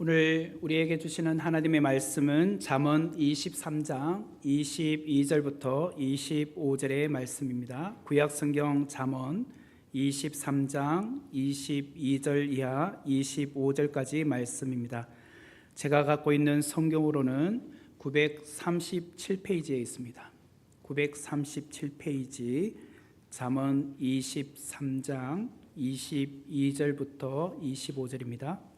오늘 우리에게 주시는 하나님의 말씀은 잠언 23장 22절부터 25절의 말씀입니다. 구약성경 잠언 23장 22절 이하 25절까지 말씀입니다. 제가 갖고 있는 성경으로는 937페이지에 있습니다. 937페이지 잠언 23장 22절부터 25절입니다.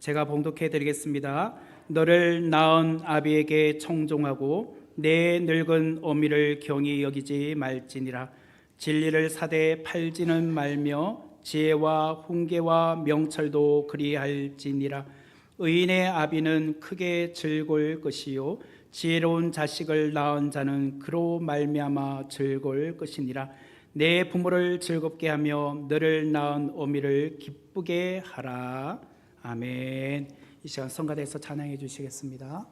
제가 봉독해 드리겠습니다. 너를 낳은 아비에게 청종하고 내 늙은 어미를 경히 여기지 말지니라. 진리를 사되 팔지는 말며 지혜와 훈계와 명철도 그리할지니라. 의인의 아비는 크게 즐거울 것이요 지혜로운 자식을 낳은 자는 그로 말미암아 즐거울 것이니라. 내 부모를 즐겁게 하며 너를 낳은 어미를 기쁘게 하라. 아멘. 이 시간 성가대에서 찬양해 주시겠습니다.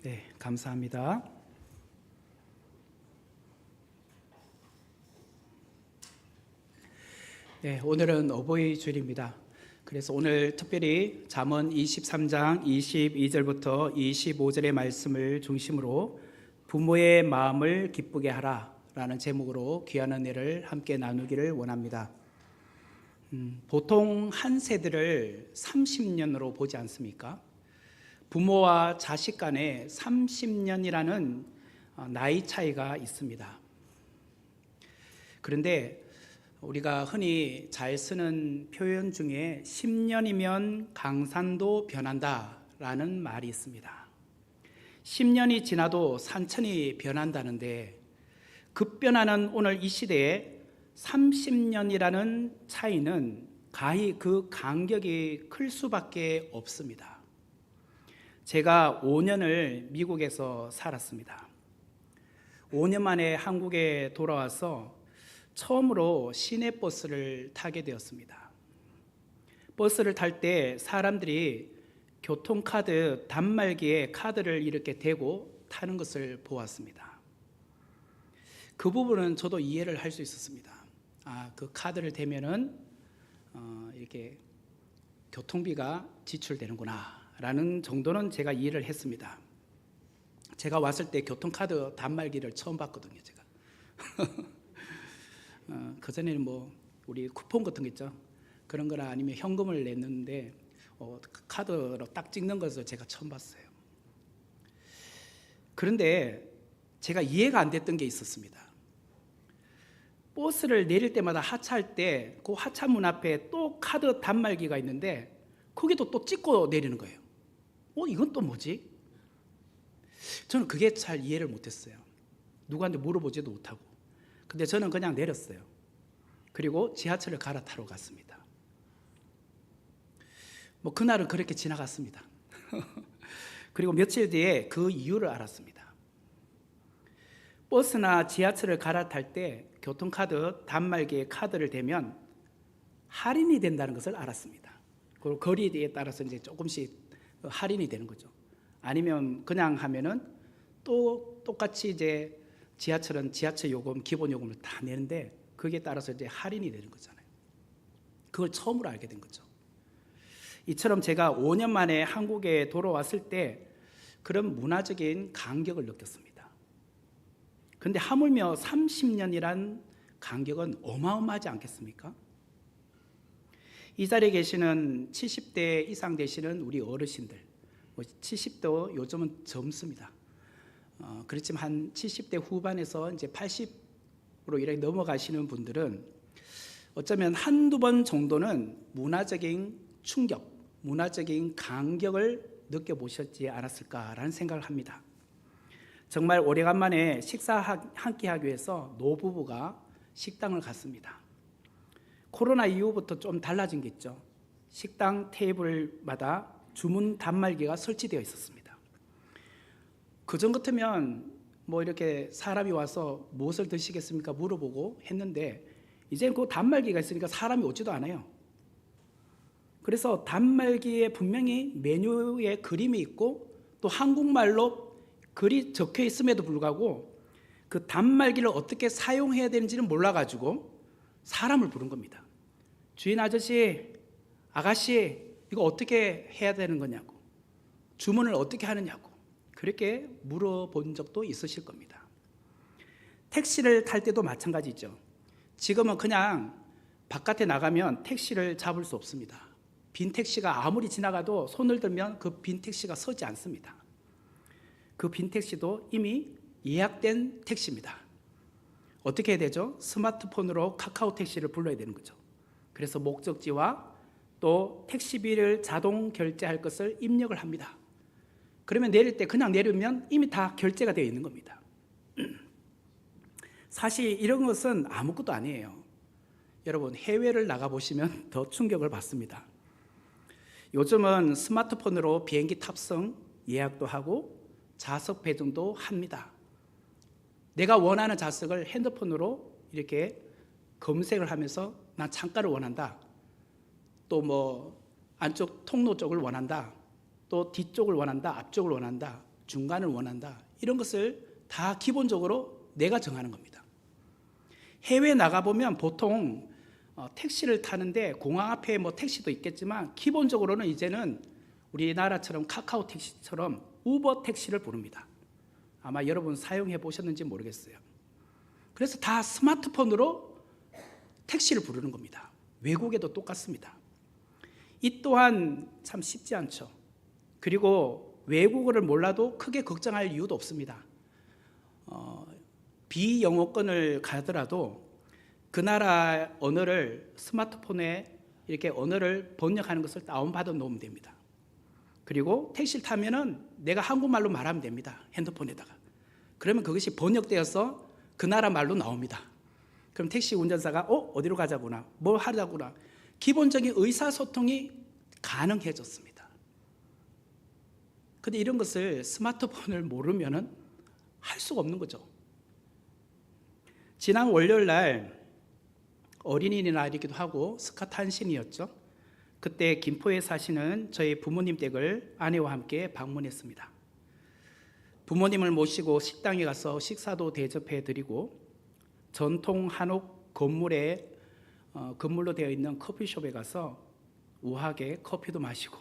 네, 감사합니다. 네, 오늘은 어버이 주일입니다. 그래서 오늘 특별히 잠언 23장 22절부터 25절의 말씀을 중심으로 부모의 마음을 기쁘게 하라라는 제목으로 귀한 은혜를 함께 나누기를 원합니다. 보통 한 세대를 30년으로 보지 않습니까? 부모와 자식 간에 30년이라는 나이 차이가 있습니다. 그런데 우리가 흔히 잘 쓰는 표현 중에 10년이면 강산도 변한다라는 말이 있습니다. 10년이 지나도 산천이 변한다는데 급변하는 오늘 이 시대에 30년이라는 차이는 가히 그 간격이 클 수밖에 없습니다. 제가 5년을 미국에서 살았습니다. 5년 만에 한국에 돌아와서 처음으로 시내버스를 타게 되었습니다. 버스를 탈 때 사람들이 교통카드 단말기에 카드를 이렇게 대고 타는 것을 보았습니다. 그 부분은 저도 이해를 할 수 있었습니다. 그 카드를 대면은 이렇게 교통비가 지출되는구나 라는 정도는 제가 이해를 했습니다. 제가 왔을 때 교통카드 단말기를 처음 봤거든요. 제가 그전에는 뭐 우리 쿠폰 같은 거 있죠, 그런 거나 아니면 현금을 냈는데 카드로 딱 찍는 것을 제가 처음 봤어요. 그런데 제가 이해가 안 됐던 게 있었습니다. 버스를 내릴 때마다 하차할 때 그 하차문 앞에 또 카드 단말기가 있는데 거기도 또 찍고 내리는 거예요. 이건 또 뭐지? 저는 그게 잘 이해를 못했어요. 누구한테 물어보지도 못하고. 근데 저는 그냥 내렸어요. 그리고 지하철을 갈아타러 갔습니다. 그날은 그렇게 지나갔습니다. 그리고 며칠 뒤에 그 이유를 알았습니다. 버스나 지하철을 갈아탈 때 교통카드 단말기에 카드를 대면 할인이 된다는 것을 알았습니다. 그리고 거리에 따라서 이제 조금씩 할인이 되는 거죠. 아니면 그냥 하면은 또 똑같이 이제 지하철은 지하철 요금, 기본 요금을 다 내는데 거기에 따라서 이제 할인이 되는 거잖아요. 그걸 처음으로 알게 된 거죠. 이처럼 제가 5년 만에 한국에 돌아왔을 때 그런 문화적인 간격을 느꼈습니다. 그런데 하물며 30년이란 간격은 어마어마하지 않겠습니까? 이 자리에 계시는 70대 이상 되시는 우리 어르신들, 70도 요즘은 젊습니다. 그렇지만 한 70대 후반에서 이제 80으로 이렇게 넘어가시는 분들은 어쩌면 한두 번 정도는 문화적인 충격, 문화적인 간격을 느껴보셨지 않았을까라는 생각을 합니다. 정말 오래간만에 식사 한 끼 하기 위해서 노부부가 식당을 갔습니다. 코로나 이후부터 좀 달라진 게 있죠. 식당 테이블마다 주문 단말기가 설치되어 있었습니다. 그전 같으면 이렇게 사람이 와서 무엇을 드시겠습니까? 물어보고 했는데 이제 그 단말기가 있으니까 사람이 오지도 않아요. 그래서 단말기에 분명히 메뉴에 그림이 있고 또 한국말로 글이 적혀 있음에도 불구하고 그 단말기를 어떻게 사용해야 되는지는 몰라가지고 사람을 부른 겁니다. 주인 아저씨, 아가씨, 이거 어떻게 해야 되는 거냐고, 주문을 어떻게 하느냐고 그렇게 물어본 적도 있으실 겁니다. 택시를 탈 때도 마찬가지죠. 지금은 그냥 바깥에 나가면 택시를 잡을 수 없습니다. 빈 택시가 아무리 지나가도 손을 들면 그 빈 택시가 서지 않습니다. 그 빈 택시도 이미 예약된 택시입니다. 어떻게 해야 되죠? 스마트폰으로 카카오 택시를 불러야 되는 거죠. 그래서 목적지와 또 택시비를 자동 결제할 것을 입력을 합니다. 그러면 내릴 때 그냥 내리면 이미 다 결제가 되어 있는 겁니다. 사실 이런 것은 아무것도 아니에요. 여러분, 해외를 나가보시면 더 충격을 받습니다. 요즘은 스마트폰으로 비행기 탑승 예약도 하고 좌석 배정도 합니다. 내가 원하는 좌석을 핸드폰으로 이렇게 검색을 하면서 난 창가를 원한다, 또 안쪽 통로 쪽을 원한다, 또 뒤쪽을 원한다, 앞쪽을 원한다, 중간을 원한다. 이런 것을 다 기본적으로 내가 정하는 겁니다. 해외 나가보면 보통 택시를 타는데 공항 앞에 뭐 택시도 있겠지만 기본적으로는 이제는 우리나라처럼 카카오 택시처럼 우버 택시를 부릅니다. 아마 여러분 사용해 보셨는지 모르겠어요. 그래서 다 스마트폰으로 택시를 부르는 겁니다. 외국에도 똑같습니다. 이 또한 참 쉽지 않죠. 그리고 외국어를 몰라도 크게 걱정할 이유도 없습니다. 비영어권을 가더라도 그 나라 언어를 스마트폰에 이렇게 언어를 번역하는 것을 다운받아 놓으면 됩니다. 그리고 택시를 타면은 내가 한국말로 말하면 됩니다. 핸드폰에다가. 그러면 그것이 번역되어서 그 나라 말로 나옵니다. 그럼 택시 운전사가 어디로 가자구나, 뭘 하자구나, 기본적인 의사소통이 가능해졌습니다. 근데 이런 것을 스마트폰을 모르면은 할 수가 없는 거죠. 지난 월요일 날 어린이날이기도 하고 스카탄신이었죠. 그때 김포에 사시는 저희 부모님 댁을 아내와 함께 방문했습니다. 부모님을 모시고 식당에 가서 식사도 대접해 드리고 전통 한옥 건물로 되어 있는 커피숍에 가서 우아하게 커피도 마시고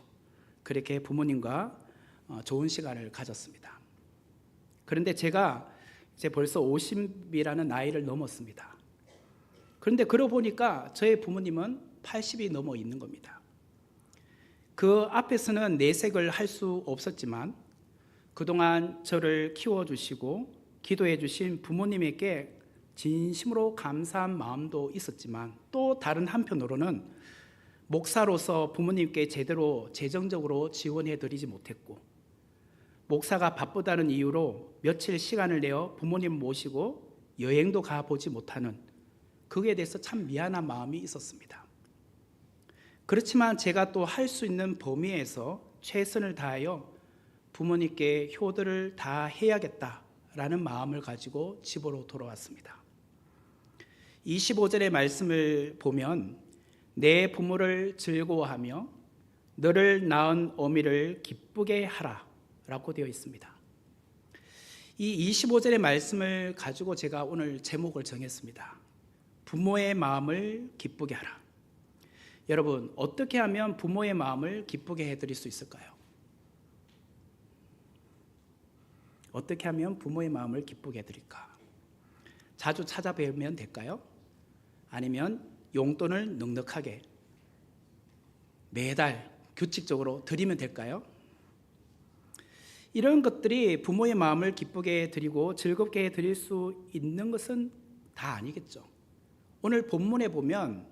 그렇게 부모님과 좋은 시간을 가졌습니다. 그런데 제가 이제 벌써 50이라는 나이를 넘었습니다. 그런데 그러고 보니까 저희 부모님은 80이 넘어 있는 겁니다. 그 앞에서는 내색을 할 수 없었지만 그동안 저를 키워주시고 기도해 주신 부모님에게 진심으로 감사한 마음도 있었지만 또 다른 한편으로는 목사로서 부모님께 제대로 재정적으로 지원해 드리지 못했고 목사가 바쁘다는 이유로 며칠 시간을 내어 부모님 모시고 여행도 가보지 못하는 그에 대해서 참 미안한 마음이 있었습니다. 그렇지만 제가 또 할 수 있는 범위에서 최선을 다하여 부모님께 효도를 다 해야겠다라는 마음을 가지고 집으로 돌아왔습니다. 25절의 말씀을 보면 내 부모를 즐거워하며 너를 낳은 어미를 기쁘게 하라 라고 되어 있습니다. 이 25절의 말씀을 가지고 제가 오늘 제목을 정했습니다. 부모의 마음을 기쁘게 하라. 여러분, 어떻게 하면 부모의 마음을 기쁘게 해드릴 수 있을까요? 어떻게 하면 부모의 마음을 기쁘게 해드릴까? 자주 찾아뵈면 될까요? 아니면 용돈을 넉넉하게 매달 규칙적으로 드리면 될까요? 이런 것들이 부모의 마음을 기쁘게 드리고 즐겁게 드릴 수 있는 것은 다 아니겠죠. 오늘 본문에 보면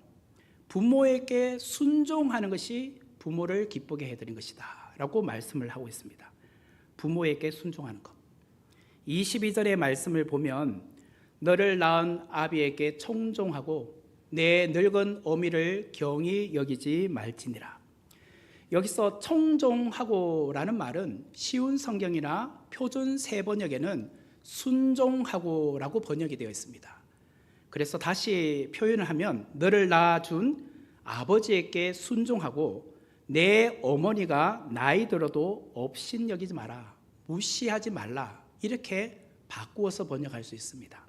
부모에게 순종하는 것이 부모를 기쁘게 해드린 것이다 라고 말씀을 하고 있습니다. 부모에게 순종하는 것. 22절의 말씀을 보면 너를 낳은 아비에게 청종하고 내 늙은 어미를 경히 여기지 말지니라. 여기서 청종하고라는 말은 쉬운 성경이나 표준 세번역에는 순종하고라고 번역이 되어 있습니다. 그래서 다시 표현을 하면 너를 낳아준 아버지에게 순종하고 내 어머니가 나이 들어도 업신여기지 마라, 무시하지 말라, 이렇게 바꾸어서 번역할 수 있습니다.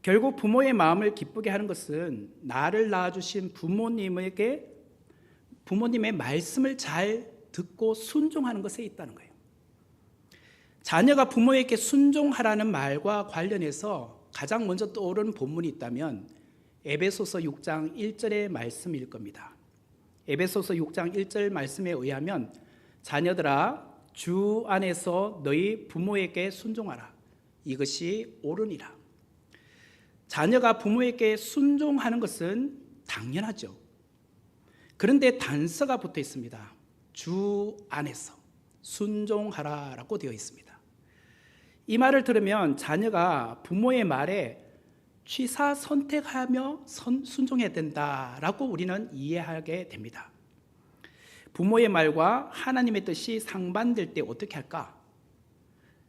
결국 부모의 마음을 기쁘게 하는 것은 나를 낳아주신 부모님에게 부모님의 말씀을 잘 듣고 순종하는 것에 있다는 거예요. 자녀가 부모에게 순종하라는 말과 관련해서 가장 먼저 떠오르는 본문이 있다면 에베소서 6장 1절의 말씀일 겁니다. 에베소서 6장 1절 말씀에 의하면 자녀들아 주 안에서 너희 부모에게 순종하라. 이것이 옳으니라. 자녀가 부모에게 순종하는 것은 당연하죠. 그런데 단서가 붙어 있습니다. 주 안에서 순종하라라고 되어 있습니다. 이 말을 들으면 자녀가 부모의 말에 취사 선택하며 순종해야 된다라고 우리는 이해하게 됩니다. 부모의 말과 하나님의 뜻이 상반될 때 어떻게 할까?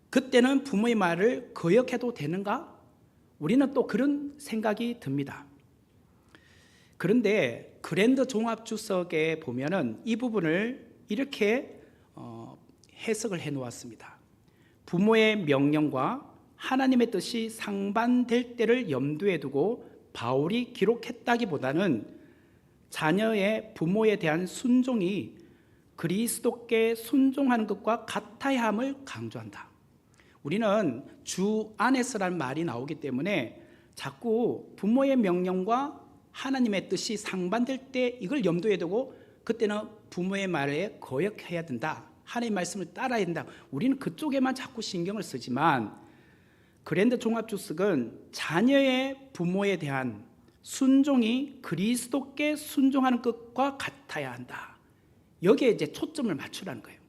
그때는 부모의 말을 거역해도 되는가? 우리는 또 그런 생각이 듭니다. 그런데 그랜드 종합주석에 보면은 이 부분을 이렇게 해석을 해 놓았습니다. 부모의 명령과 하나님의 뜻이 상반될 때를 염두에 두고 바울이 기록했다기보다는 자녀의 부모에 대한 순종이 그리스도께 순종하는 것과 같아야 함을 강조한다. 우리는 주 안에서라는 말이 나오기 때문에 자꾸 부모의 명령과 하나님의 뜻이 상반될 때 이걸 염두에 두고 그때는 부모의 말에 거역해야 된다. 하나님의 말씀을 따라야 된다. 우리는 그쪽에만 자꾸 신경을 쓰지만 그랜드 종합주석은 자녀의 부모에 대한 순종이 그리스도께 순종하는 것과 같아야 한다. 여기에 이제 초점을 맞추라는 거예요.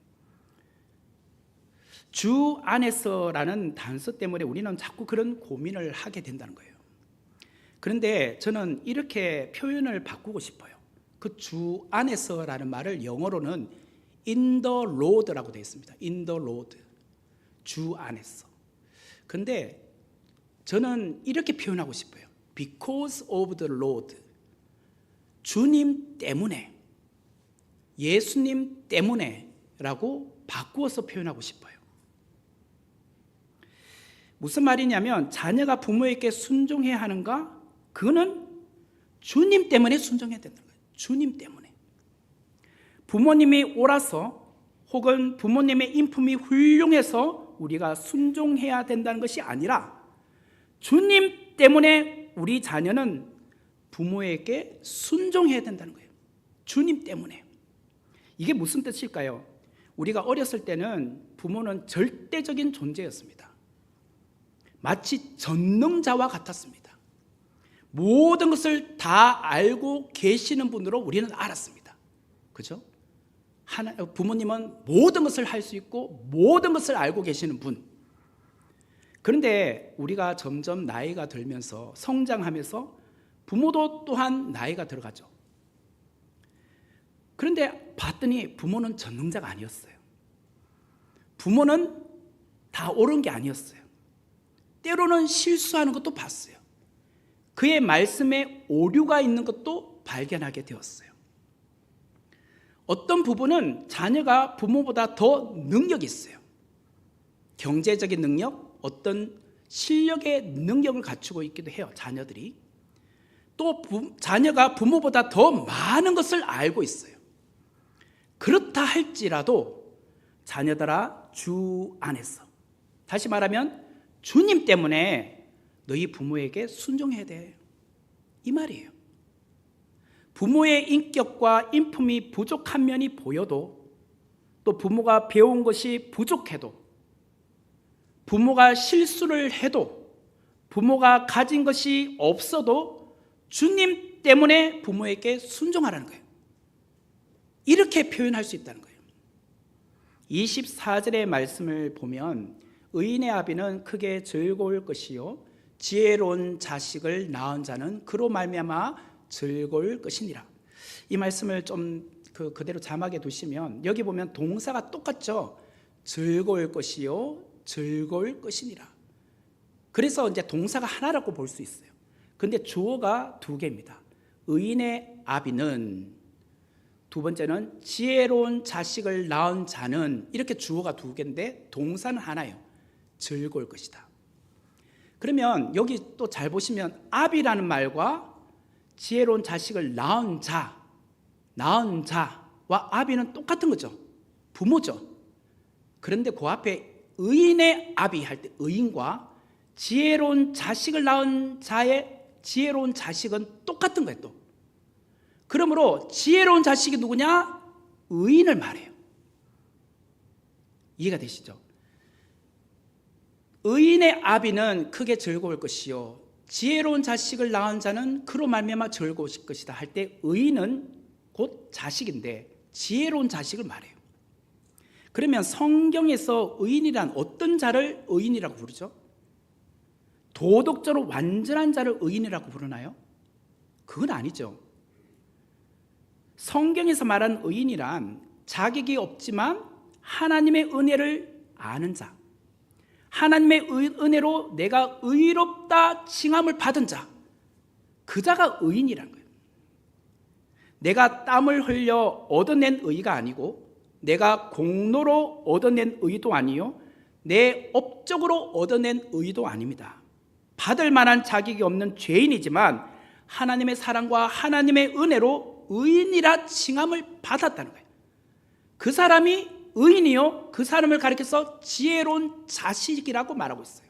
주 안에서라는 단서 때문에 우리는 자꾸 그런 고민을 하게 된다는 거예요. 그런데 저는 이렇게 표현을 바꾸고 싶어요. 그 주 안에서라는 말을 영어로는 in the Lord라고 되어 있습니다. in the Lord. 주 안에서. 그런데 저는 이렇게 표현하고 싶어요. because of the Lord. 주님 때문에, 예수님 때문에 라고 바꾸어서 표현하고 싶어요. 무슨 말이냐면 자녀가 부모에게 순종해야 하는가? 그거는 주님 때문에 순종해야 된다는 거예요. 주님 때문에. 부모님이 옳아서 혹은 부모님의 인품이 훌륭해서 우리가 순종해야 된다는 것이 아니라 주님 때문에 우리 자녀는 부모에게 순종해야 된다는 거예요. 주님 때문에. 이게 무슨 뜻일까요? 우리가 어렸을 때는 부모는 절대적인 존재였습니다. 마치 전능자와 같았습니다. 모든 것을 다 알고 계시는 분으로 우리는 알았습니다. 그죠? 부모님은 모든 것을 할 수 있고 모든 것을 알고 계시는 분. 그런데 우리가 점점 나이가 들면서 성장하면서 부모도 또한 나이가 들어가죠. 그런데 봤더니 부모는 전능자가 아니었어요. 부모는 다 옳은 게 아니었어요. 때로는 실수하는 것도 봤어요. 그의 말씀에 오류가 있는 것도 발견하게 되었어요. 어떤 부부는 자녀가 부모보다 더 능력이 있어요. 경제적인 능력, 어떤 실력의 능력을 갖추고 있기도 해요. 자녀들이. 또 자녀가 부모보다 더 많은 것을 알고 있어요. 그렇다 할지라도 자녀들아 주 안에서, 다시 말하면 주님 때문에 너희 부모에게 순종해야 돼. 이 말이에요. 부모의 인격과 인품이 부족한 면이 보여도, 또 부모가 배운 것이 부족해도, 부모가 실수를 해도, 부모가 가진 것이 없어도 주님 때문에 부모에게 순종하라는 거예요. 이렇게 표현할 수 있다는 거예요. 24절의 말씀을 보면 의인의 아비는 크게 즐거울 것이요 지혜로운 자식을 낳은 자는 그로 말미암아 즐거울 것이니라. 이 말씀을 좀 그대로 자막에 두시면 여기 보면 동사가 똑같죠. 즐거울 것이요 즐거울 것이니라. 그래서 이제 동사가 하나라고 볼 수 있어요. 근데 주어가 두 개입니다. 의인의 아비는, 두 번째는 지혜로운 자식을 낳은 자는, 이렇게 주어가 두 개인데 동사는 하나예요. 즐거울 것이다. 그러면 여기 또 잘 보시면 아비라는 말과 지혜로운 자식을 낳은 자와 아비는 똑같은 거죠. 부모죠. 그런데 그 앞에 의인의 아비 할 때 의인과 지혜로운 자식을 낳은 자의 지혜로운 자식은 똑같은 거예요. 또 그러므로 지혜로운 자식이 누구냐? 의인을 말해요. 이해가 되시죠? 의인의 아비는 크게 즐거울 것이요 지혜로운 자식을 낳은 자는 그로 말미암아 즐거울 것이다 할 때 의인은 곧 자식인데 지혜로운 자식을 말해요. 그러면 성경에서 의인이란 어떤 자를 의인이라고 부르죠? 도덕적으로 완전한 자를 의인이라고 부르나요? 그건 아니죠. 성경에서 말하는 의인이란 자격이 없지만 하나님의 은혜를 아는 자, 하나님의 은혜로 내가 의롭다 칭함을 받은 자, 그 자가 의인이라는 거예요. 내가 땀을 흘려 얻어낸 의가 아니고 내가 공로로 얻어낸 의도 아니요 내 업적으로 얻어낸 의도 아닙니다. 받을 만한 자격이 없는 죄인이지만 하나님의 사랑과 하나님의 은혜로 의인이라 칭함을 받았다는 거예요. 그 사람이 의인이요 그 사람을 가리켜서 지혜로운 자식이라고 말하고 있어요.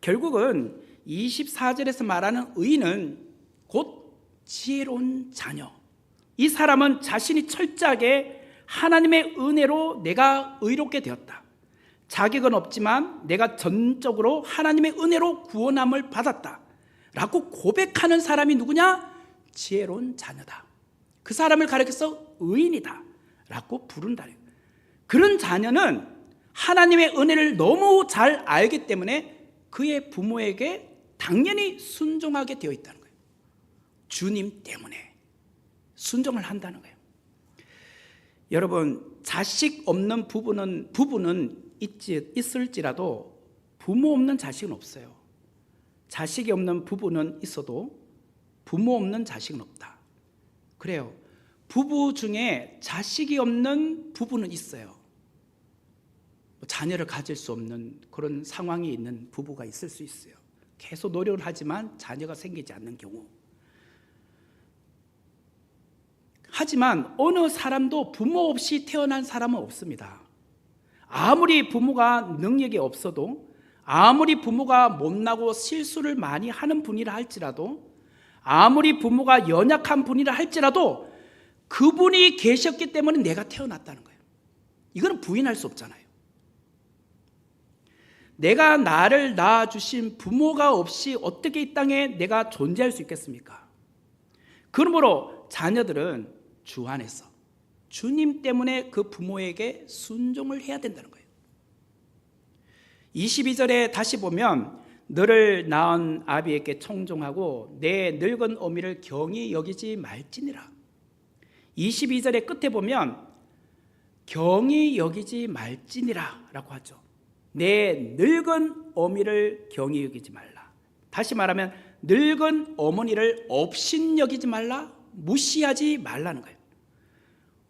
결국은 24절에서 말하는 의인은 곧 지혜로운 자녀. 이 사람은 자신이 철저하게 하나님의 은혜로 내가 의롭게 되었다. 자격은 없지만 내가 전적으로 하나님의 은혜로 구원함을 받았다 라고 고백하는 사람이 누구냐? 지혜로운 자녀다. 그 사람을 가리켜서 의인이다 라고 부른다. 그런 자녀는 하나님의 은혜를 너무 잘 알기 때문에 그의 부모에게 당연히 순종하게 되어 있다는 거예요. 주님 때문에 순종을 한다는 거예요. 여러분, 자식 없는 부부는 있을지라도 부모 없는 자식은 없어요. 자식이 없는 부부는 있어도 부모 없는 자식은 없다. 그래요. 부부 중에 자식이 없는 부부는 있어요. 자녀를 가질 수 없는 그런 상황이 있는 부부가 있을 수 있어요. 계속 노력을 하지만 자녀가 생기지 않는 경우. 하지만 어느 사람도 부모 없이 태어난 사람은 없습니다. 아무리 부모가 능력이 없어도, 아무리 부모가 못나고 실수를 많이 하는 분이라 할지라도, 아무리 부모가 연약한 분이라 할지라도 그분이 계셨기 때문에 내가 태어났다는 거예요. 이건 부인할 수 없잖아요. 내가 나를 낳아주신 부모가 없이 어떻게 이 땅에 내가 존재할 수 있겠습니까? 그러므로 자녀들은 주 안에서 주님 때문에 그 부모에게 순종을 해야 된다는 거예요. 22절에 다시 보면 너를 낳은 아비에게 청종하고 내 늙은 어미를 경히 여기지 말지니라. 22절의 끝에 보면 경히 여기지 말지니라 라고 하죠. 내 늙은 어미를 경히 여기지 말라. 다시 말하면 늙은 어머니를 업신여기지 말라, 무시하지 말라는 거예요.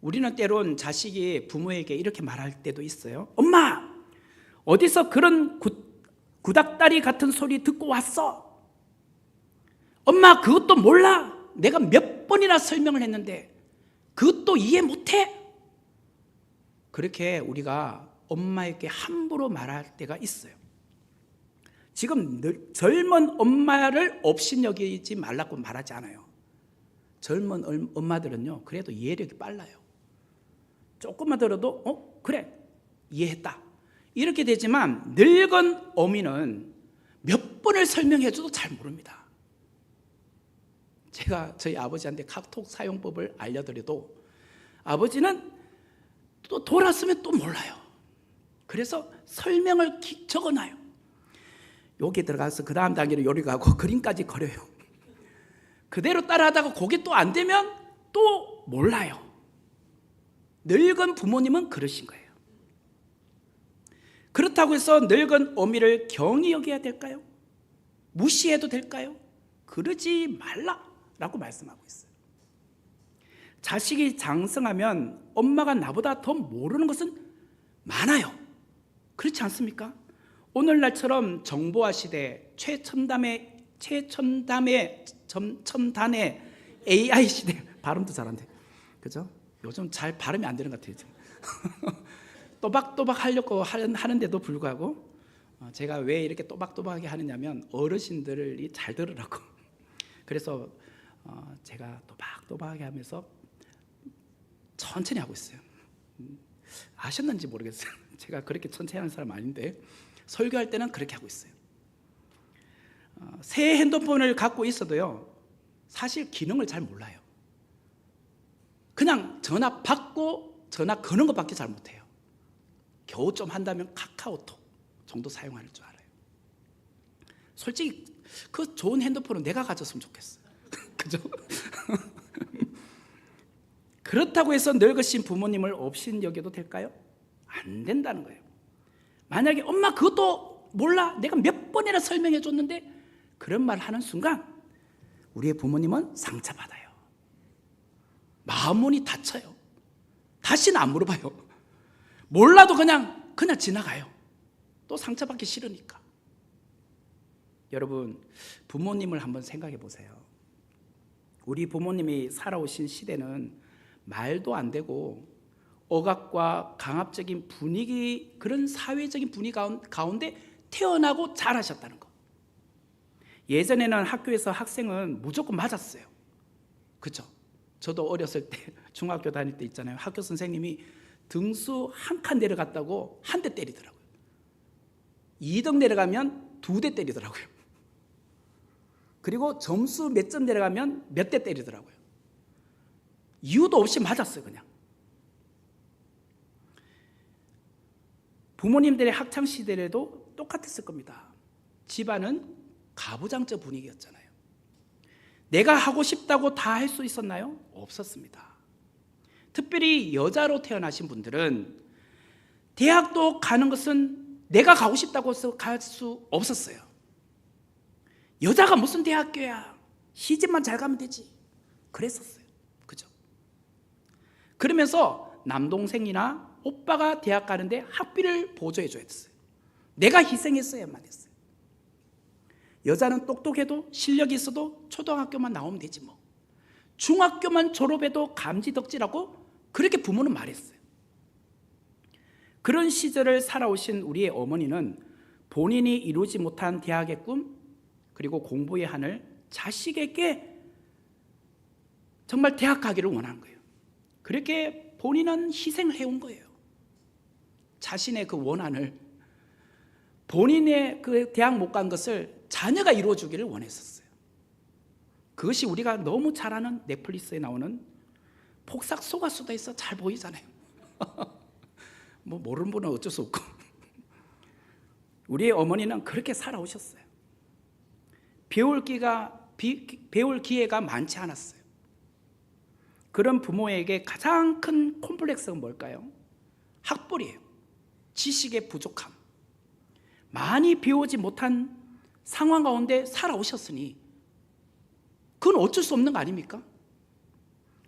우리는 때론 자식이 부모에게 이렇게 말할 때도 있어요. 엄마, 어디서 그런 구닥다리 같은 소리 듣고 왔어? 엄마, 그것도 몰라? 내가 몇 번이나 설명을 했는데 그것도 이해 못해? 그렇게 우리가 엄마에게 함부로 말할 때가 있어요. 지금 젊은 엄마를 업신여기지 말라고 말하지 않아요. 젊은 엄마들은요, 그래도 이해력이 빨라요. 조금만 들어도 그래, 이해했다 이렇게 되지만 늙은 어미는 몇 번을 설명해줘도 잘 모릅니다. 제가 저희 아버지한테 카톡 사용법을 알려드려도 아버지는 또 돌았으면 또 몰라요. 그래서 설명을 적어놔요. 여기 들어가서 그 다음 단계로 요리 가고 그림까지 그려요. 그대로 따라하다가 그게 또 안 되면 또 몰라요. 늙은 부모님은 그러신 거예요. 그렇다고 해서 늙은 어미를 경히 여겨야 될까요? 무시해도 될까요? 그러지 말라라고 말씀하고 있어요. 자식이 장성하면 엄마가 나보다 더 모르는 것은 많아요. 그렇지 않습니까? 오늘날처럼 정보화 시대, 최첨단의 AI 시대, 발음도 잘한데, 그죠? 요즘 잘 발음이 안 되는 것 같아요. 또박또박 하려고 하는데도 불구하고 제가 왜 이렇게 또박또박하게 하느냐면 어르신들이 잘 들으라고. 그래서 제가 또박또박하게 하면서 천천히 하고 있어요. 아셨는지 모르겠어요. 제가 그렇게 천천히 하는 사람 아닌데 설교할 때는 그렇게 하고 있어요. 새 핸드폰을 갖고 있어도요, 사실 기능을 잘 몰라요. 그냥 전화 받고 전화 거는 것밖에 잘 못해요. 겨우 좀 한다면 카카오톡 정도 사용할 줄 알아요. 솔직히 그 좋은 핸드폰은 내가 가졌으면 좋겠어요. 그죠? 그렇다고 해서 늙으신 부모님을 업신여겨도 될까요? 안 된다는 거예요. 만약에 엄마 그것도 몰라? 내가 몇 번이나 설명해 줬는데, 그런 말 하는 순간 우리의 부모님은 상처받아요. 마음문이 닫혀요. 다시는 안 물어봐요. 몰라도 그냥 지나가요. 또 상처받기 싫으니까. 여러분, 부모님을 한번 생각해 보세요. 우리 부모님이 살아오신 시대는 말도 안 되고 억압과 강압적인 분위기, 그런 사회적인 분위기 가운데 태어나고 자라셨다는 거. 예전에는 학교에서 학생은 무조건 맞았어요. 그렇죠? 저도 어렸을 때 중학교 다닐 때 있잖아요. 학교 선생님이 등수 한 칸 내려갔다고 한 대 때리더라고요. 2등 내려가면 2대 때리더라고요. 그리고 점수 몇 점 내려가면 몇 대 때리더라고요. 이유도 없이 맞았어요, 그냥. 부모님들의 학창 시절에도 똑같았을 겁니다. 집안은 가부장적 분위기였잖아요. 내가 하고 싶다고 다 할 수 있었나요? 없었습니다. 특별히 여자로 태어나신 분들은 대학도 가는 것은 내가 가고 싶다고 해서 갈 수 없었어요. 여자가 무슨 대학교야? 시집만 잘 가면 되지. 그랬었어요. 그죠? 그러면서 남동생이나 오빠가 대학 가는데 학비를 보조해 줘야 됐어요. 내가 희생했어야만 됐어요. 여자는 똑똑해도 실력이 있어도 초등학교만 나오면 되지 뭐. 중학교만 졸업해도 감지덕지라고 그렇게 부모는 말했어요. 그런 시절을 살아오신 우리의 어머니는 본인이 이루지 못한 대학의 꿈, 그리고 공부의 하늘, 자식에게 정말 대학 가기를 원한 거예요. 그렇게 본인은 희생을 해온 거예요. 자신의 그 원한을, 본인의 그 대학 못 간 것을 자녀가 이루어주기를 원했었어요. 그것이 우리가 너무 잘 아는 넷플릭스에 나오는 폭삭 속았수다에서 잘 보이잖아요. 뭐 모르는 분은 어쩔 수 없고. 우리의 어머니는 그렇게 살아오셨어요. 배울 기회가 많지 않았어요. 그런 부모에게 가장 큰 콤플렉스가 뭘까요? 학벌이에요. 지식의 부족함. 많이 배우지 못한 상황 가운데 살아오셨으니 그건 어쩔 수 없는 거 아닙니까?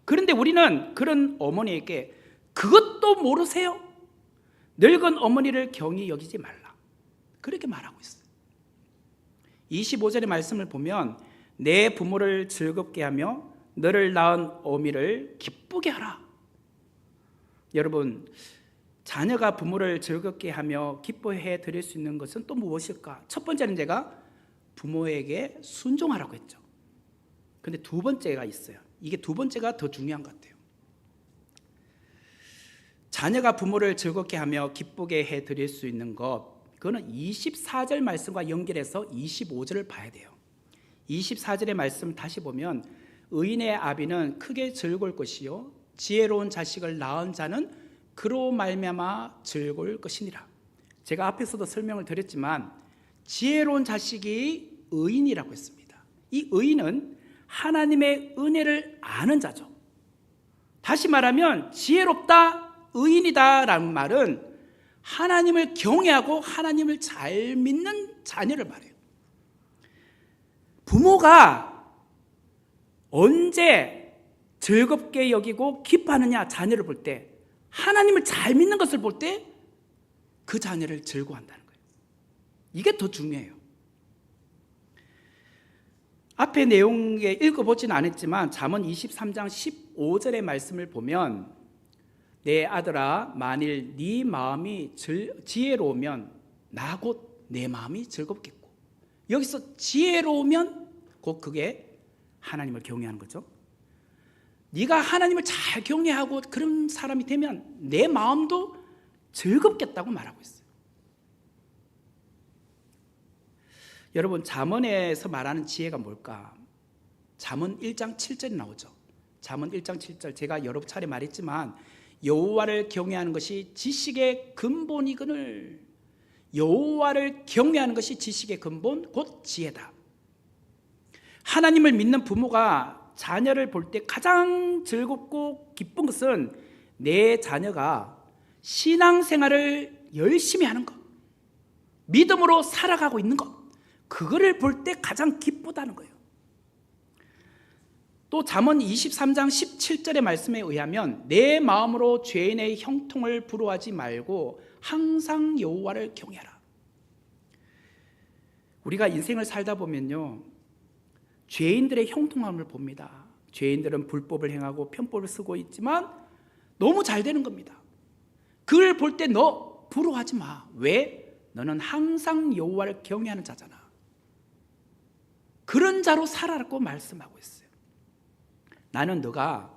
그런데 우리는 그런 어머니에게 그것도 모르세요? 늙은 어머니를 경히 여기지 말라. 그렇게 말하고 있어요. 25절의 말씀을 보면 내 부모를 즐겁게 하며 너를 낳은 어미를 기쁘게 하라. 여러분, 자녀가 부모를 즐겁게 하며 기뻐해 드릴 수 있는 것은 또 무엇일까? 첫 번째는 제가 부모에게 순종하라고 했죠. 근데 두 번째가 있어요. 이게 두 번째가 더 중요한 것 같아요. 자녀가 부모를 즐겁게 하며 기쁘게 해 드릴 수 있는 것, 그거는 24절 말씀과 연결해서 25절을 봐야 돼요. 24절의 말씀 다시 보면 의인의 아비는 크게 즐거울 것이요 지혜로운 자식을 낳은 자는 그로 말미암아 즐거울 것이니라. 제가 앞에서도 설명을 드렸지만 지혜로운 자식이 의인이라고 했습니다. 이 의인은 하나님의 은혜를 아는 자죠. 다시 말하면 지혜롭다, 의인이다라는 말은 하나님을 경외하고 하나님을 잘 믿는 자녀를 말해요. 부모가 언제 즐겁게 여기고 기뻐하느냐, 자녀를 볼 때 하나님을 잘 믿는 것을 볼 때 그 자녀를 즐거워한다는 거예요. 이게 더 중요해요. 앞에 내용에 읽어보지는 않았지만 잠언 23장 15절의 말씀을 보면 내 아들아 만일 네 마음이 지혜로우면 나 곧 내 마음이 즐겁겠고, 여기서 지혜로우면 곧 그게 하나님을 경외하는 거죠. 네가 하나님을 잘 경외하고 그런 사람이 되면 내 마음도 즐겁겠다고 말하고 있어요. 여러분, 잠언에서 말하는 지혜가 뭘까? 잠언 1장 7절이 나오죠. 잠언 1장 7절, 제가 여러 차례 말했지만 여호와를 경외하는 것이 지식의 근본이거늘. 여호와를 경외하는 것이 지식의 근본, 곧 지혜다. 하나님을 믿는 부모가 자녀를 볼 때 가장 즐겁고 기쁜 것은 내 자녀가 신앙생활을 열심히 하는 것, 믿음으로 살아가고 있는 것, 그거를 볼 때 가장 기쁘다는 거예요. 또 잠언 23장 17절의 말씀에 의하면 내 마음으로 죄인의 형통을 부러워하지 말고 항상 여호와를 경외하라. 우리가 인생을 살다 보면요, 죄인들의 형통함을 봅니다. 죄인들은 불법을 행하고 편법을 쓰고 있지만 너무 잘 되는 겁니다. 그걸 볼 때 너 부러워하지 마. 왜? 너는 항상 여호와를 경외하는 자잖아. 그런 자로 살아라고 말씀하고 있어요. 나는 너가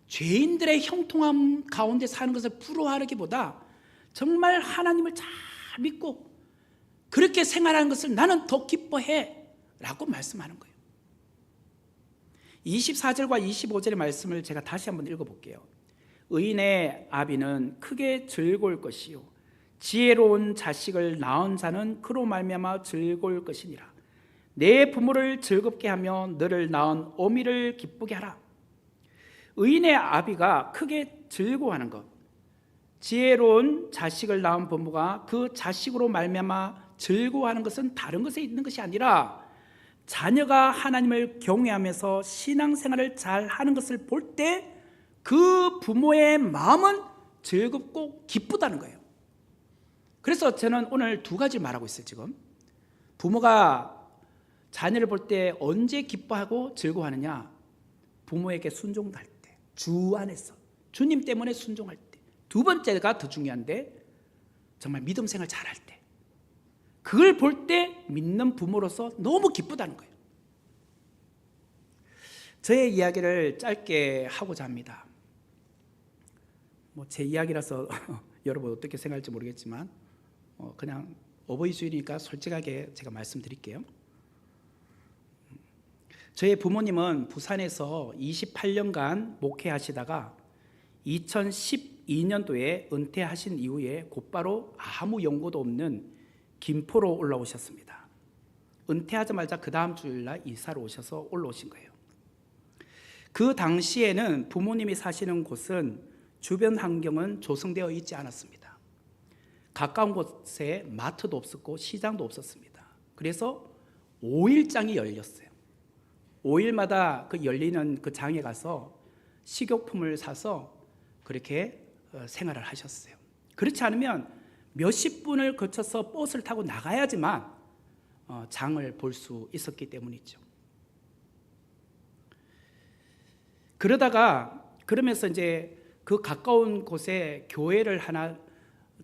죄인들의 형통함 가운데 사는 것을 부러워하기보다 정말 하나님을 잘 믿고 그렇게 생활하는 것을 나는 더 기뻐해 라고 말씀하는 거예요. 24절과 25절의 말씀을 제가 다시 한번 읽어볼게요. 의인의 아비는 크게 즐거울 것이요 지혜로운 자식을 낳은 자는 그로 말미암아 즐거울 것이니라. 내 부모를 즐겁게 하며 너를 낳은 어미를 기쁘게 하라. 의인의 아비가 크게 즐거워하는 것, 지혜로운 자식을 낳은 부모가 그 자식으로 말미암아 즐거워하는 것은 다른 것에 있는 것이 아니라 자녀가 하나님을 경외하면서 신앙생활을 잘 하는 것을 볼 때 그 부모의 마음은 즐겁고 기쁘다는 거예요. 그래서 저는 오늘 두 가지를 말하고 있어요. 지금 부모가 자녀를 볼 때 언제 기뻐하고 즐거워하느냐? 부모에게 순종할 때, 주 안에서 주님 때문에 순종할 때. 두 번째가 더 중요한데 정말 믿음 생활 잘할 때, 그걸 볼 때 믿는 부모로서 너무 기쁘다는 거예요. 저의 이야기를 짧게 하고자 합니다. 제 이야기라서 여러분 어떻게 생각할지 모르겠지만 그냥 어버이 주일이니까 솔직하게 제가 말씀드릴게요. 저의 부모님은 부산에서 28년간 목회하시다가 2012년도에 은퇴하신 이후에 곧바로 아무 연고도 없는 김포로 올라오셨습니다. 은퇴하자마자 그 다음 주일날 이사로 오셔서 올라오신 거예요. 그 당시에는 부모님이 사시는 곳은 주변 환경은 조성되어 있지 않았습니다. 가까운 곳에 마트도 없었고 시장도 없었습니다. 그래서 5일장이 열렸어요. 5일마다 그 열리는 그 장에 가서 식료품을 사서 그렇게 생활을 하셨어요. 그렇지 않으면 몇십 분을 거쳐서 버스를 타고 나가야지만 장을 볼 수 있었기 때문이죠. 그러면서 이제 그 가까운 곳에 교회를 하나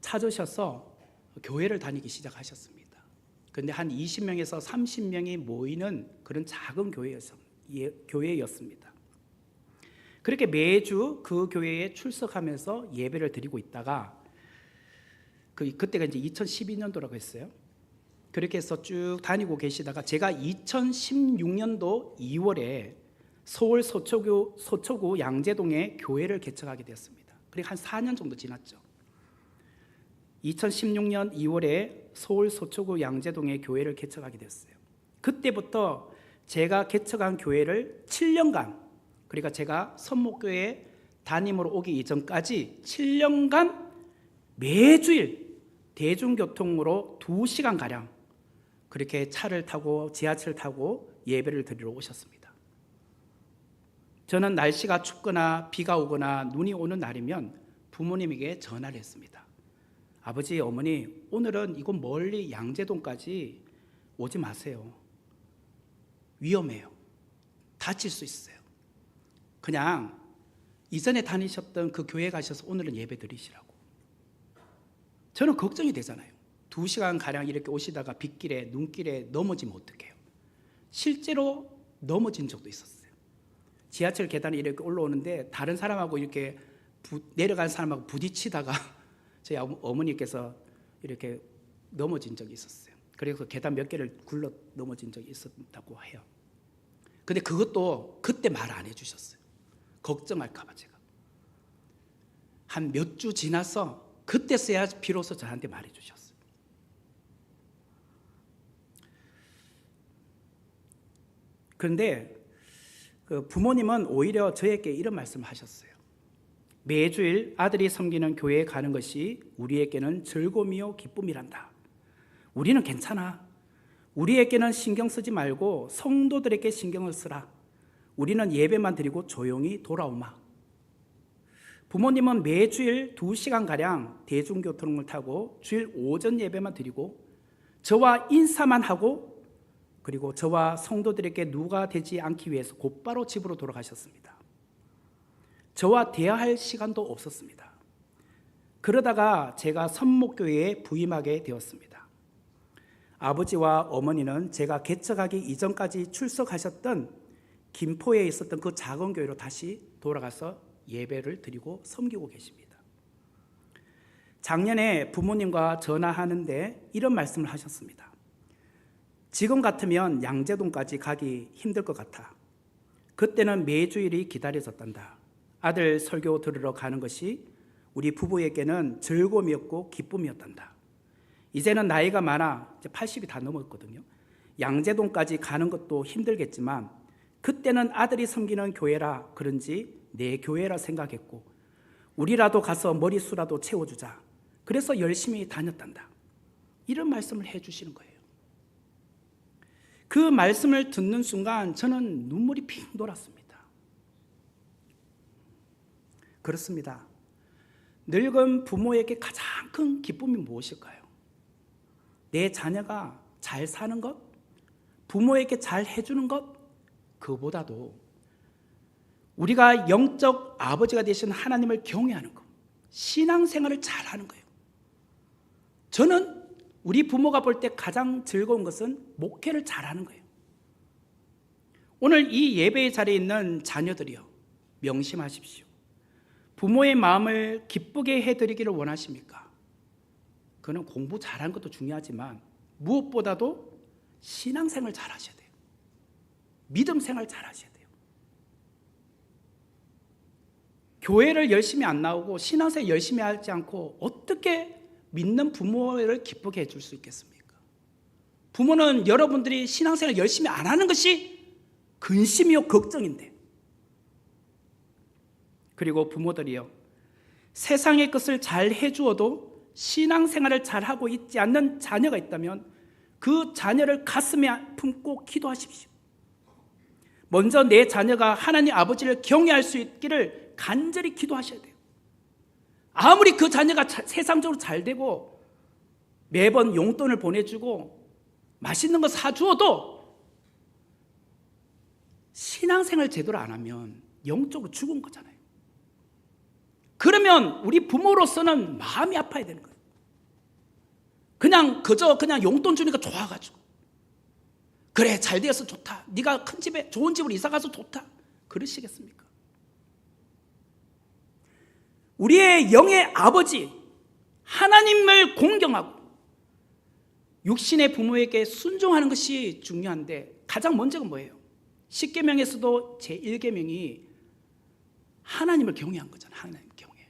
찾으셔서 교회를 다니기 시작하셨습니다. 그런데 한 20명에서 30명이 모이는 그런 작은 교회였습니다. 그렇게 매주 그 교회에 출석하면서 예배를 드리고 있다가 그때가 이제 2012년도라고 했어요. 그렇게 해서 쭉 다니고 계시다가 제가 2016년도 2월에 서울 서초구 양재동에 교회를 개척하게 되었습니다. 그리고 한 4년 정도 지났죠. 2016년 2월에 서울 서초구 양재동에 교회를 개척하게 되었어요. 그때부터 제가 개척한 교회를 7년간, 그러니까 제가 선목교회 담임으로 오기 이전까지 7년간 매주일 대중교통으로 2시간가량 그렇게 차를 타고 지하철 타고 예배를 드리러 오셨습니다. 저는 날씨가 춥거나 비가 오거나 눈이 오는 날이면 부모님에게 전화를 했습니다. 아버지, 어머니, 오늘은 이곳 멀리 양재동까지 오지 마세요. 위험해요. 다칠 수 있어요. 그냥 이전에 다니셨던 그 교회 가셔서 오늘은 예배 드리시라고. 저는 걱정이 되잖아요. 2시간가량 이렇게 오시다가 빗길에 눈길에 넘어지면 어떡해요. 실제로 넘어진 적도 있었어요. 지하철 계단에 이렇게 올라오는데 다른 사람하고 이렇게 내려간 사람하고 부딪히다가 저희 어머니께서 이렇게 넘어진 적이 있었어요. 그래서 계단 몇 개를 굴러 넘어진 적이 있었다고 해요. 근데 그것도 그때 말 안 해주셨어요. 걱정할까 봐 제가. 한 몇 주 지나서 그때서야 비로소 저한테 말해 주셨어요. 그런데 그 부모님은 오히려 저에게 이런 말씀을 하셨어요. 매주일 아들이 섬기는 교회에 가는 것이 우리에게는 즐거움이요 기쁨이란다. 우리는 괜찮아. 우리에게는 신경 쓰지 말고 성도들에게 신경을 쓰라. 우리는 예배만 드리고 조용히 돌아오마. 부모님은 매주일 2시간가량 대중교통을 타고 주일 오전 예배만 드리고 저와 인사만 하고 그리고 저와 성도들에게 누가 되지 않기 위해서 곧바로 집으로 돌아가셨습니다. 저와 대화할 시간도 없었습니다. 그러다가 제가 선목교회에 부임하게 되었습니다. 아버지와 어머니는 제가 개척하기 이전까지 출석하셨던 김포에 있었던 그 작은 교회로 다시 돌아가서 예배를 드리고 섬기고 계십니다. 작년에 부모님과 전화하는데 이런 말씀을 하셨습니다. 지금 같으면 양재동까지 가기 힘들 것 같아. 그때는 매주일이 기다려졌단다. 아들 설교 들으러 가는 것이 우리 부부에게는 즐거움이었고 기쁨이었단다. 이제는 나이가 많아 이제 80이 다 넘었거든요. 양재동까지 가는 것도 힘들겠지만 그때는 아들이 섬기는 교회라 그런지 내 교회라 생각했고 우리라도 가서 머리수라도 채워주자. 그래서 열심히 다녔단다. 이런 말씀을 해주시는 거예요. 그 말씀을 듣는 순간 저는 눈물이 핑 돌았습니다. 그렇습니다. 늙은 부모에게 가장 큰 기쁨이 무엇일까요? 내 자녀가 잘 사는 것, 부모에게 잘 해주는 것, 그보다도 우리가 영적 아버지가 되신 하나님을 경외하는 것, 신앙생활을 잘하는 거예요. 저는 우리 부모가 볼 때 가장 즐거운 것은 목회를 잘하는 거예요. 오늘 이 예배의 자리에 있는 자녀들이요, 명심하십시오. 부모의 마음을 기쁘게 해드리기를 원하십니까? 그는 공부 잘하는 것도 중요하지만 무엇보다도 신앙생활 잘하셔야 돼요. 믿음 생활 잘하셔야 돼요. 교회를 열심히 안 나오고 신앙생활 열심히 하지 않고 어떻게 믿는 부모를 기쁘게 해줄 수 있겠습니까? 부모는 여러분들이 신앙생활 열심히 안 하는 것이 근심이요 걱정인데, 그리고 부모들이요 세상의 것을 잘 해주어도 신앙생활을 잘하고 있지 않는 자녀가 있다면 그 자녀를 가슴에 품고 기도하십시오. 먼저 내 자녀가 하나님 아버지를 경외할 수 있기를 간절히 기도하셔야 돼요. 아무리 그 자녀가 세상적으로 잘 되고 매번 용돈을 보내주고 맛있는 거 사주어도 신앙생활 제대로 안 하면 영적으로 죽은 거잖아요. 그러면 우리 부모로서는 마음이 아파야 되는 거예요. 그냥 용돈 주니까 좋아가지고 그래 잘 되어서 좋다, 네가 큰 집에 좋은 집으로 이사 가서 좋다, 그러시겠습니까? 우리의 영의 아버지 하나님을 공경하고 육신의 부모에게 순종하는 것이 중요한데 가장 먼저가 뭐예요? 10계명에서도 제1계명이 하나님을 경외한 거잖아요. 하나님 경외.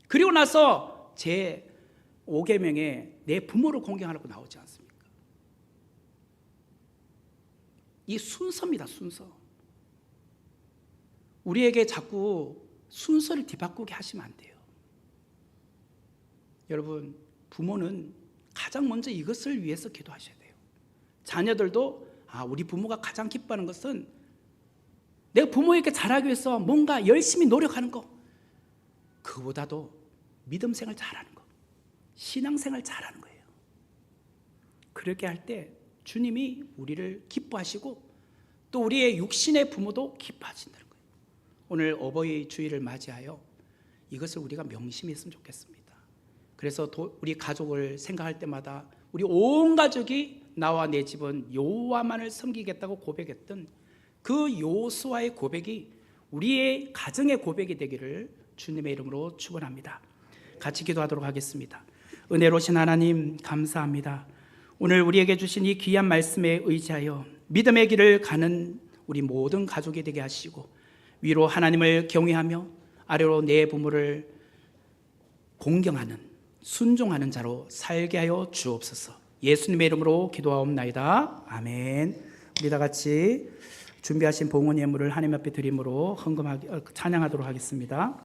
그리고 나서 제5계명에 내 부모를 공경하라고 나오지 않습니까? 이 순서입니다. 순서. 우리에게 자꾸 순서를 뒤바꾸게 하시면 안 돼요. 여러분, 부모는 가장 먼저 이것을 위해서 기도하셔야 돼요. 자녀들도 우리 부모가 가장 기뻐하는 것은 내가 부모에게 잘하기 위해서 뭔가 열심히 노력하는 거, 그보다도 믿음 생활 잘하는 거, 신앙생활 잘하는 거예요. 그렇게 할 때 주님이 우리를 기뻐하시고 또 우리의 육신의 부모도 기뻐하신다는 거예요. 오늘 어버이 주일을 맞이하여 이것을 우리가 명심했으면 좋겠습니다. 그래서 우리 가족을 생각할 때마다 우리 온 가족이 나와 내 집은 여호와만을 섬기겠다고 고백했던 그 요수아의 고백이 우리의 가정의 고백이 되기를 주님의 이름으로 축원합니다. 같이 기도하도록 하겠습니다. 은혜로우신 하나님 감사합니다. 오늘 우리에게 주신 이 귀한 말씀에 의지하여 믿음의 길을 가는 우리 모든 가족이 되게 하시고 위로 하나님을 경외하며 아래로 내 부모를 공경하는 순종하는 자로 살게 하여 주옵소서. 예수님의 이름으로 기도하옵나이다. 아멘. 우리 다 같이 준비하신 봉헌 예물을 하나님 앞에 드림으로 찬양하도록 하겠습니다.